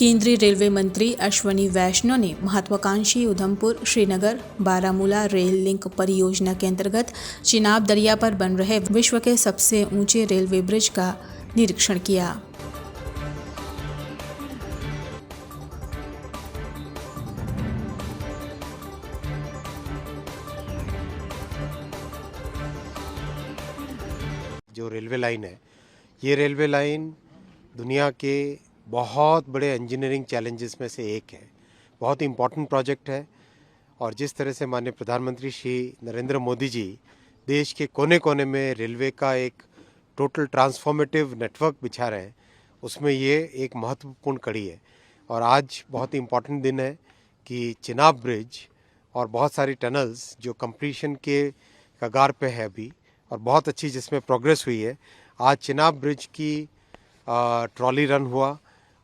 केंद्रीय रेलवे मंत्री अश्विनी वैष्णव ने महत्वाकांक्षी उधमपुर श्रीनगर बारामूला रेल लिंक परियोजना के अंतर्गत चिनाब दरिया पर बन रहे विश्व के सबसे ऊंचे रेलवे ब्रिज का निरीक्षण किया। जो रेलवे लाइन है, ये रेलवे लाइन दुनिया के बहुत बड़े इंजीनियरिंग चैलेंजेस में से एक है। बहुत ही इम्पोर्टेंट प्रोजेक्ट है और जिस तरह से माननीय प्रधानमंत्री श्री नरेंद्र मोदी जी देश के कोने कोने में रेलवे का एक टोटल ट्रांसफॉर्मेटिव नेटवर्क बिछा रहे हैं, उसमें ये एक महत्वपूर्ण कड़ी है। और आज बहुत ही इम्पोर्टेंट दिन है कि चिनाब ब्रिज और बहुत सारी टनल्स जो कंप्लीशन के कगार पे है अभी और बहुत अच्छी जिसमें प्रोग्रेस हुई है। आज चिनाब ब्रिज की ट्रॉली रन हुआ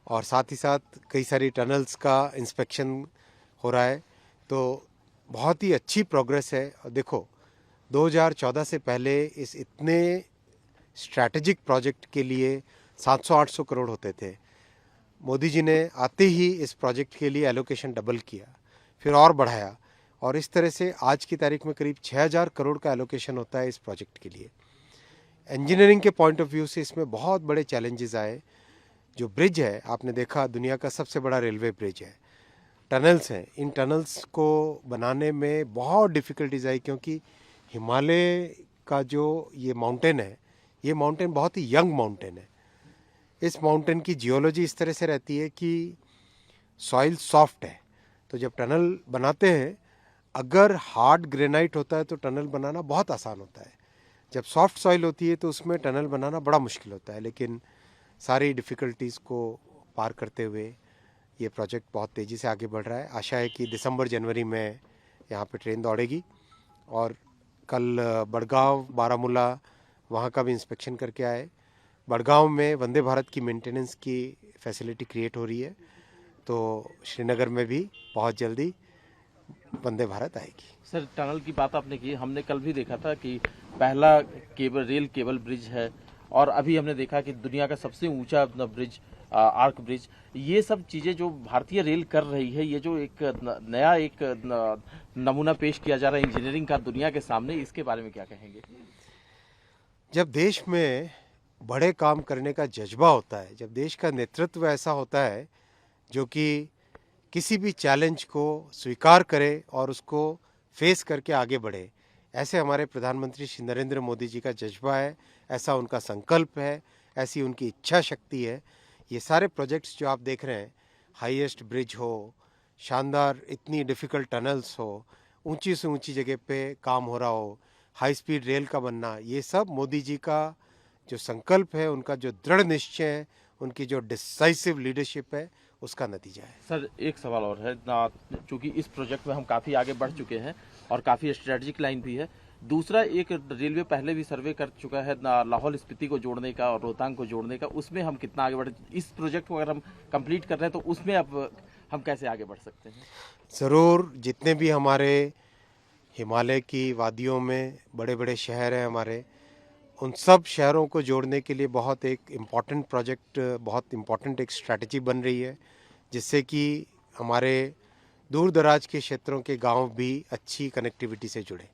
और साथ ही साथ कई सारी टनल्स का इंस्पेक्शन हो रहा है, तो बहुत ही अच्छी प्रोग्रेस है। और देखो 2014 से पहले इस इतने स्ट्रैटेजिक प्रोजेक्ट के लिए 700-800 करोड़ होते थे। मोदी जी ने आते ही इस प्रोजेक्ट के लिए एलोकेशन डबल किया, फिर और बढ़ाया और इस तरह से आज की तारीख में करीब 6000 करोड़ का एलोकेशन होता है इस प्रोजेक्ट के लिए। इंजीनियरिंग के पॉइंट ऑफ व्यू से इसमें बहुत बड़े चैलेंजेस आए। जो ब्रिज है आपने देखा दुनिया का सबसे बड़ा रेलवे ब्रिज है। टनल्स हैं, इन टनल्स को बनाने में बहुत डिफ़िकल्टीज आई क्योंकि हिमालय का जो ये माउंटेन है, ये माउंटेन बहुत ही यंग माउंटेन है। इस माउंटेन की जियोलॉजी इस तरह से रहती है कि सॉइल सॉफ्ट है, तो जब टनल बनाते हैं अगर हार्ड ग्रेनाइट होता है तो टनल बनाना बहुत आसान होता है। जब सॉफ्ट सॉइल होती है तो उसमें टनल बनाना बड़ा मुश्किल होता है। लेकिन सारी डिफ़िकल्टीज़ को पार करते हुए ये प्रोजेक्ट बहुत तेज़ी से आगे बढ़ रहा है। आशा है कि दिसंबर जनवरी में यहाँ पे ट्रेन दौड़ेगी और कल बड़गांव बारामूला वहाँ का भी इंस्पेक्शन करके आए। बड़गांव में वंदे भारत की मेंटेनेंस की फैसिलिटी क्रिएट हो रही है, तो श्रीनगर में भी बहुत जल्दी वंदे भारत आएगी। सर, टनल की बात आपने की, हमने कल भी देखा था कि पहला रेल केबल ब्रिज है और अभी हमने देखा कि दुनिया का सबसे ऊंचा ब्रिज आर्क ब्रिज। ये सब चीजें जो भारतीय रेल कर रही है, ये जो एक नया एक नमूना पेश किया जा रहा है इंजीनियरिंग का दुनिया के सामने, इसके बारे में क्या कहेंगे? जब देश में बड़े काम करने का जज्बा होता है, जब देश का नेतृत्व ऐसा होता है जो कि किसी भी चैलेंज को स्वीकार करे और उसको फेस करके आगे बढ़े, ऐसे हमारे प्रधानमंत्री श्री नरेंद्र मोदी जी का जज्बा है, ऐसा उनका संकल्प है, ऐसी उनकी इच्छा शक्ति है। ये सारे प्रोजेक्ट्स जो आप देख रहे हैं, हाईएस्ट ब्रिज हो, शानदार इतनी डिफ़िकल्ट टनल्स हो, ऊंची से ऊंची जगह पे काम हो रहा हो, हाई स्पीड रेल का बनना, ये सब मोदी जी का जो संकल्प है, उनका जो दृढ़ निश्चय है, उनकी जो डिसाइसिव लीडरशिप है, उसका नतीजा है। सर, एक सवाल और है ना, चूंकि इस प्रोजेक्ट में हम काफ़ी आगे बढ़ चुके हैं और काफ़ी स्ट्रेटजिक लाइन भी है। दूसरा, एक रेलवे पहले भी सर्वे कर चुका है ना लाहौल स्पीति को जोड़ने का और रोहतांग को जोड़ने का, उसमें हम कितना आगे बढ़े? इस प्रोजेक्ट को अगर हम कंप्लीट कर रहे हैं तो उसमें अब हम कैसे आगे बढ़ सकते हैं? ज़रूर, जितने भी हमारे हिमालय की वादियों में बड़े बड़े शहर हैं हमारे, उन सब शहरों को जोड़ने के लिए बहुत एक इम्पॉर्टेंट प्रोजेक्ट, बहुत इम्पॉर्टेंट एक स्ट्रैटेजी बन रही है, जिससे कि हमारे दूर दराज के क्षेत्रों के गांव भी अच्छी कनेक्टिविटी से जुड़े।